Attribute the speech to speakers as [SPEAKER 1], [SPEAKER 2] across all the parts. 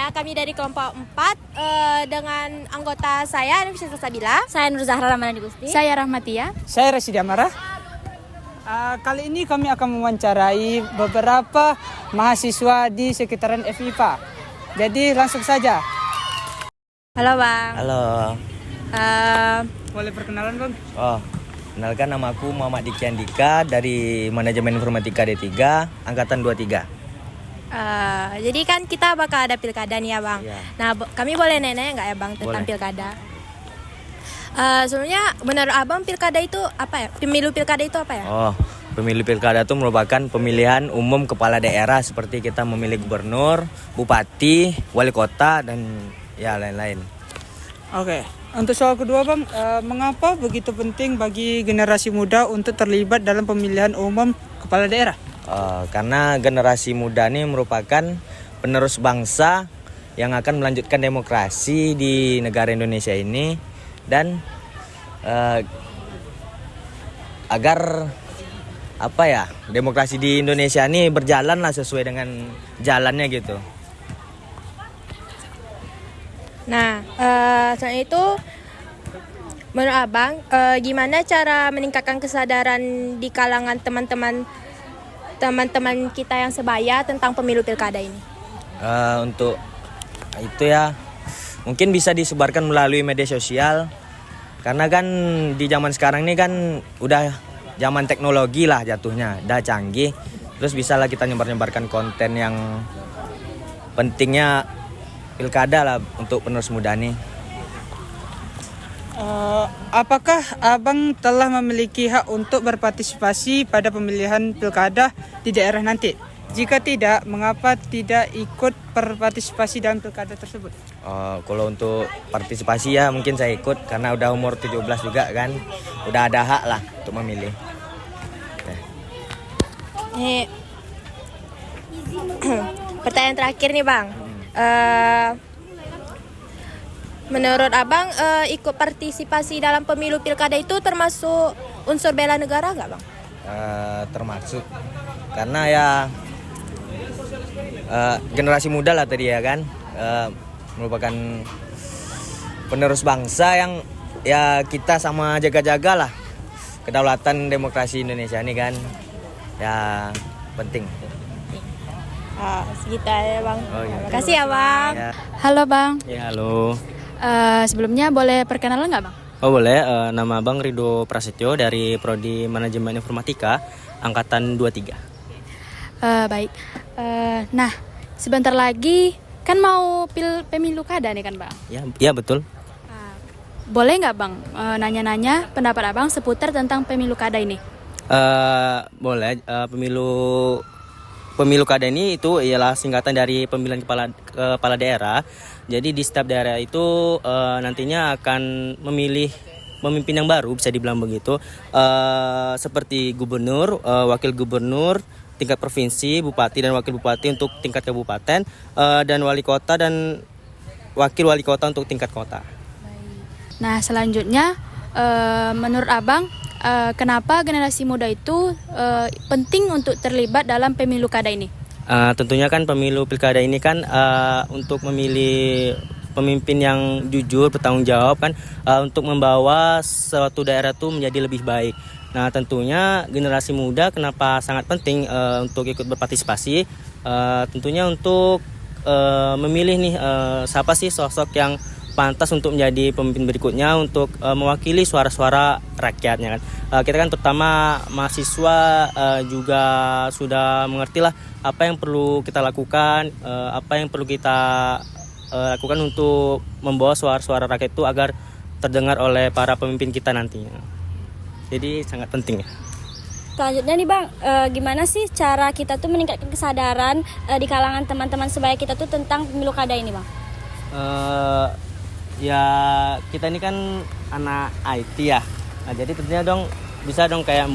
[SPEAKER 1] semuanya, kami dari kelompok 4 dengan anggota saya Nufisata Sabila,
[SPEAKER 2] Saya Nur Zahra Ramadhani Gusti.
[SPEAKER 3] Saya Rahmatia.
[SPEAKER 4] Saya Rashidi Amara. Kali ini kami akan mewawancarai beberapa mahasiswa di sekitaran FIPA. Jadi langsung saja.
[SPEAKER 1] Halo Bang.
[SPEAKER 5] Halo.
[SPEAKER 4] Boleh perkenalan Bang?
[SPEAKER 5] Kenalkan, nama aku Muhammad Diki Andika dari Manajemen Informatika D3 Angkatan 23.
[SPEAKER 1] Jadi kan kita bakal ada pilkada nih ya Bang.
[SPEAKER 5] Iya.
[SPEAKER 1] Nah kami boleh nanya nggak ya Bang tentang
[SPEAKER 5] Boleh.
[SPEAKER 1] pilkada? Sebenarnya menurut Abang pilkada itu apa ya? Pemilu pilkada itu apa ya?
[SPEAKER 5] Pemilu pilkada itu merupakan pemilihan umum kepala daerah seperti kita memilih gubernur, bupati, wali kota, dan ya lain-lain.
[SPEAKER 4] Oke. Untuk soal kedua Bang, mengapa begitu penting bagi generasi muda untuk terlibat dalam pemilihan umum kepala daerah?
[SPEAKER 5] Karena generasi muda ini merupakan penerus bangsa yang akan melanjutkan demokrasi di negara Indonesia ini, dan agar demokrasi di Indonesia ini berjalan lah sesuai dengan jalannya gitu.
[SPEAKER 1] Nah, selain itu, menurut Abang, gimana cara meningkatkan kesadaran di kalangan teman-teman kita yang sebaya tentang pemilu pilkada ini?
[SPEAKER 5] Untuk itu ya, mungkin bisa disebarkan melalui media sosial, karena kan di zaman sekarang ini kan udah zaman teknologi lah jatuhnya, udah canggih. Terus bisa lah kita nyebarkan konten yang pentingnya pilkada lah untuk penerus muda nih.
[SPEAKER 4] Apakah Abang telah memiliki hak untuk berpartisipasi pada pemilihan pilkada di daerah nanti? Jika tidak, mengapa tidak ikut berpartisipasi dalam pilkada tersebut?
[SPEAKER 5] Kalau untuk partisipasi ya mungkin saya ikut karena udah umur 17 juga kan. Udah ada hak lah untuk memilih.
[SPEAKER 1] Nih, pertanyaan terakhir nih Bang. Menurut Abang, ikut partisipasi dalam pemilu pilkada itu termasuk unsur bela negara nggak Bang?
[SPEAKER 5] Termasuk karena ya generasi muda lah tadi ya kan, merupakan penerus bangsa yang ya kita sama jaga-jaga lah kedaulatan demokrasi Indonesia ini kan, ya penting.
[SPEAKER 1] Segitu aja Bang.
[SPEAKER 5] Iya.
[SPEAKER 1] Terima kasih ya Bang.
[SPEAKER 5] Ya.
[SPEAKER 3] Halo Bang.
[SPEAKER 5] Ya halo.
[SPEAKER 3] Sebelumnya boleh perkenalan nggak Bang?
[SPEAKER 6] Boleh, nama Bang Rido Prasetyo dari Prodi Manajemen Informatika Angkatan 23.
[SPEAKER 3] Baik. Nah, sebentar lagi kan mau pemilu kada nih kan Bang?
[SPEAKER 6] Ya betul.
[SPEAKER 3] Boleh nggak Bang nanya-nanya pendapat Abang seputar tentang pemilu kada ini?
[SPEAKER 6] Boleh, Pemilu kada ini itu ialah singkatan dari pemilihan kepala daerah. Jadi di setiap daerah itu nantinya akan memilih pemimpin yang baru, bisa dibilang begitu. Seperti gubernur, wakil gubernur, tingkat provinsi, bupati dan wakil bupati untuk tingkat kabupaten, dan wali kota dan wakil wali kota untuk tingkat kota.
[SPEAKER 3] Nah, selanjutnya menurut Abang kenapa generasi muda itu penting untuk terlibat dalam pemilu kada ini?
[SPEAKER 6] Tentunya kan pemilu pilkada ini kan untuk memilih pemimpin yang jujur, bertanggung jawab kan, untuk membawa suatu daerah itu menjadi lebih baik. Nah, tentunya generasi muda kenapa sangat penting untuk ikut berpartisipasi? Tentunya untuk memilih nih siapa sih sosok yang pantas untuk menjadi pemimpin berikutnya untuk mewakili suara-suara rakyatnya kan. Kita kan terutama mahasiswa juga sudah mengerti lah apa yang perlu kita lakukan, apa yang perlu kita lakukan untuk membawa suara-suara rakyat itu agar terdengar oleh para pemimpin kita nantinya. Jadi sangat penting ya.
[SPEAKER 2] Selanjutnya nih Bang, gimana sih cara kita tuh meningkatkan kesadaran di kalangan teman-teman sebaya kita tuh tentang pemilu kada ini Bang?
[SPEAKER 6] Ya kita ini kan anak IT ya. Nah, jadi tentunya bisa kayak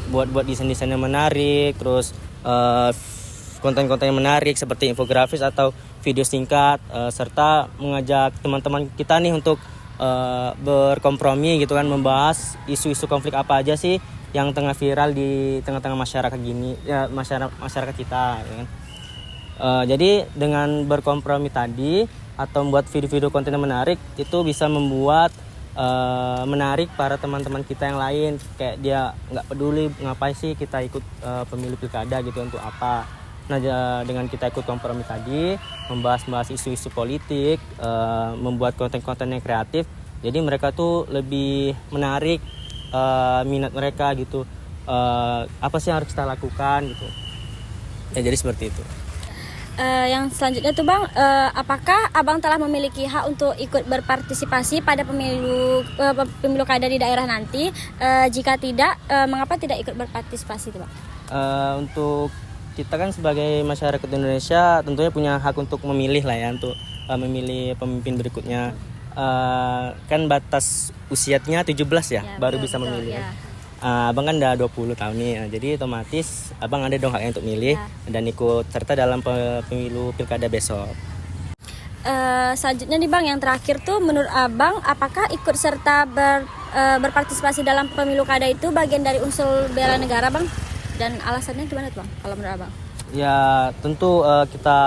[SPEAKER 6] buat desain-desain yang menarik, terus konten-konten yang menarik seperti infografis atau video singkat, serta mengajak teman-teman kita nih untuk berkompromi gitu kan, membahas isu-isu konflik apa aja sih yang tengah viral di tengah-tengah masyarakat gini ya, masyarakat kita ya kan. Jadi dengan berkompromi tadi atau membuat video-video konten yang menarik itu bisa membuat menarik para teman-teman kita yang lain, kayak dia nggak peduli ngapain sih kita ikut pemilu pilkada gitu, untuk apa. Nah, dengan kita ikut kompromi tadi, membahas isu-isu politik, membuat konten-konten yang kreatif, jadi mereka tuh lebih menarik minat mereka gitu. Apa sih yang harus kita lakukan gitu. Ya, jadi seperti itu.
[SPEAKER 2] Yang selanjutnya tuh Bang, apakah Abang telah memiliki hak untuk ikut berpartisipasi pada pemilu kada di daerah nanti? Jika tidak, mengapa tidak ikut berpartisipasi tuh Bang?
[SPEAKER 6] Untuk kita kan sebagai masyarakat Indonesia tentunya punya hak untuk memilih lah ya, untuk memilih pemimpin berikutnya. Kan batas usianya 17 ya, baru bisa memilih.
[SPEAKER 2] Ya.
[SPEAKER 6] Abang kan udah 20 tahun nih, jadi otomatis abang ada dong haknya untuk milih dan ikut serta dalam pemilu pilkada besok.
[SPEAKER 2] Selanjutnya nih Bang, yang terakhir tuh, menurut Abang apakah ikut serta berpartisipasi dalam pemilu kada itu bagian dari unsur bela negara Bang? Dan alasannya gimana tuh Bang kalau menurut Abang?
[SPEAKER 6] Ya tentu kita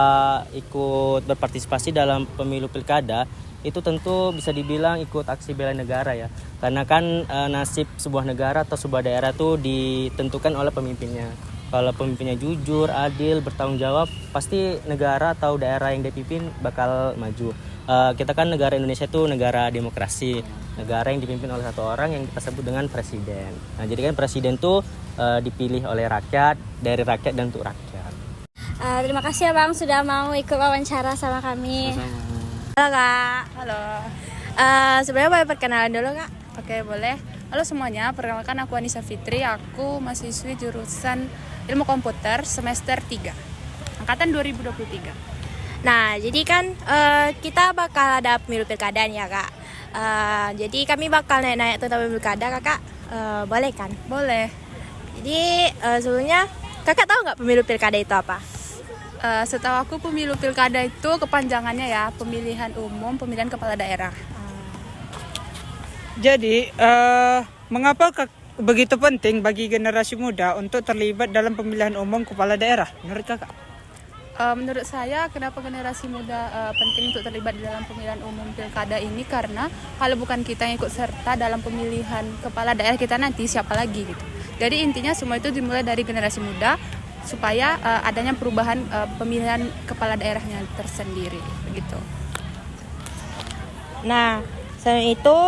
[SPEAKER 6] ikut berpartisipasi dalam pemilu pilkada itu tentu bisa dibilang ikut aksi bela negara ya, karena kan nasib sebuah negara atau sebuah daerah tuh ditentukan oleh pemimpinnya. Kalau pemimpinnya jujur, adil, bertanggung jawab, pasti negara atau daerah yang dipimpin bakal maju. Kita kan negara Indonesia itu negara demokrasi, negara yang dipimpin oleh satu orang yang kita sebut dengan presiden. Nah, jadi kan presiden tuh dipilih oleh rakyat, dari rakyat dan untuk rakyat.
[SPEAKER 2] Terima kasih ya Bang sudah mau ikut wawancara sama kami.
[SPEAKER 6] Sama-sama.
[SPEAKER 1] Halo Kak.
[SPEAKER 7] Halo.
[SPEAKER 1] Sebenarnya boleh perkenalan dulu Kak?
[SPEAKER 7] Oke, boleh. Halo semuanya, perkenalkan aku Anissa Fitri. Aku mahasiswi jurusan Ilmu Komputer semester 3, angkatan 2023.
[SPEAKER 1] Nah, jadi kan kita bakal ada pemilu pilkada nih ya Kak. Jadi kami bakal nanya-nanya tentang pemilu pilkada Kakak. Boleh kan?
[SPEAKER 7] Boleh.
[SPEAKER 1] Jadi sebelumnya Kakak tahu nggak pemilu pilkada itu apa?
[SPEAKER 7] Setahu aku pemilu pilkada itu kepanjangannya ya, pemilihan umum, pemilihan kepala daerah.
[SPEAKER 4] Jadi, mengapa begitu penting bagi generasi muda untuk terlibat dalam pemilihan umum kepala daerah menurut kakak?
[SPEAKER 7] Menurut saya, kenapa generasi muda penting untuk terlibat di dalam pemilihan umum pilkada ini, karena kalau bukan kita yang ikut serta dalam pemilihan kepala daerah kita nanti, siapa lagi gitu. Jadi intinya semua itu dimulai dari generasi muda supaya adanya perubahan pemilihan kepala daerahnya tersendiri begitu.
[SPEAKER 1] Nah, selain itu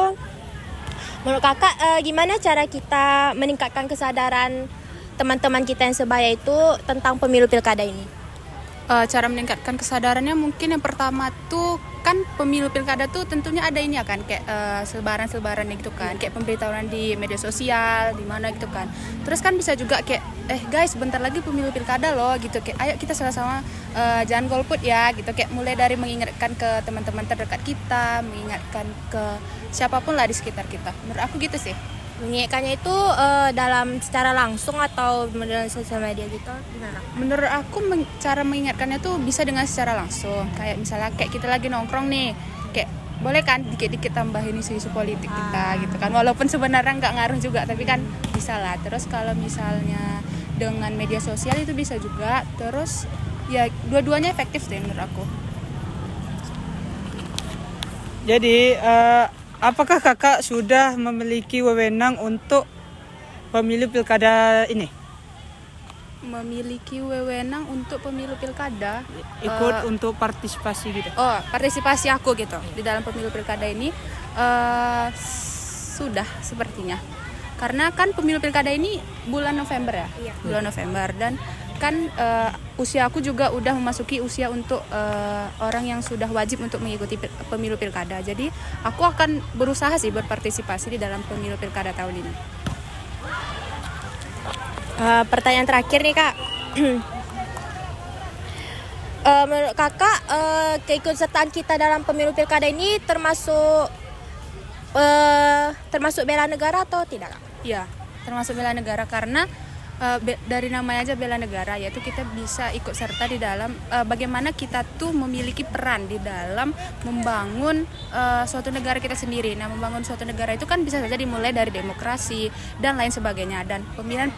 [SPEAKER 1] menurut Kakak gimana cara kita meningkatkan kesadaran teman-teman kita yang sebaya itu tentang pemilu pilkada ini?
[SPEAKER 7] Cara meningkatkan kesadarannya mungkin yang pertama tuh kan pemilu pilkada tuh tentunya ada ini ya kan, kayak selebaran-selebaran gitu kan, kayak pemberitahuan di media sosial di mana gitu kan. Terus kan bisa juga kayak guys bentar lagi pemilu pilkada loh gitu, kayak ayo kita sama-sama jangan golput ya gitu, kayak mulai dari mengingatkan ke teman-teman terdekat kita, mengingatkan ke siapapun lah di sekitar kita. Menurut aku gitu sih.
[SPEAKER 1] Mengingatkannya itu dalam secara langsung atau melalui sosial media gitu gimana?
[SPEAKER 7] Menurut aku cara mengingatkannya tuh bisa dengan secara langsung. Kayak misalnya kayak kita lagi nongkrong nih, kayak boleh kan dikit-dikit tambahin isu-isu politik kita gitu kan. Walaupun sebenarnya nggak ngaruh juga, tapi kan bisa lah. Terus kalau misalnya dengan media sosial itu bisa juga. Terus ya dua-duanya efektif deh menurut aku.
[SPEAKER 4] Jadi, apakah kakak sudah memiliki wewenang untuk pemilu pilkada ini?
[SPEAKER 7] Memiliki wewenang untuk pemilu pilkada,
[SPEAKER 4] Ikut untuk partisipasi gitu?
[SPEAKER 7] partisipasi aku gitu di dalam pemilu pilkada ini sudah sepertinya, karena kan pemilu pilkada ini bulan November ya, bulan November, dan kan usia aku juga udah memasuki usia untuk orang yang sudah wajib untuk mengikuti pemilu pilkada. Jadi aku akan berusaha sih berpartisipasi di dalam pemilu pilkada tahun ini.
[SPEAKER 1] Pertanyaan terakhir nih Kak. Menurut Kakak keikutsertaan kita dalam pemilu pilkada ini termasuk bela negara atau tidak Kak?
[SPEAKER 7] Iya, termasuk bela negara, karena dari namanya aja bela negara, yaitu kita bisa ikut serta di dalam bagaimana kita tuh memiliki peran di dalam membangun suatu negara kita sendiri. Nah, membangun suatu negara itu kan bisa saja dimulai dari demokrasi dan lain sebagainya. Dan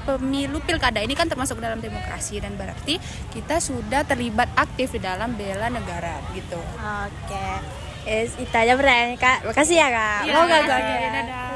[SPEAKER 7] pemilu pilkada ini kan termasuk dalam demokrasi, dan berarti kita sudah terlibat aktif di dalam bela negara gitu.
[SPEAKER 1] Oke. Itu aja pertanyaan Kak. Makasih ya Kak.
[SPEAKER 7] Iya,
[SPEAKER 1] Mau gak
[SPEAKER 7] makasih.
[SPEAKER 1] gue?
[SPEAKER 7] Dadah.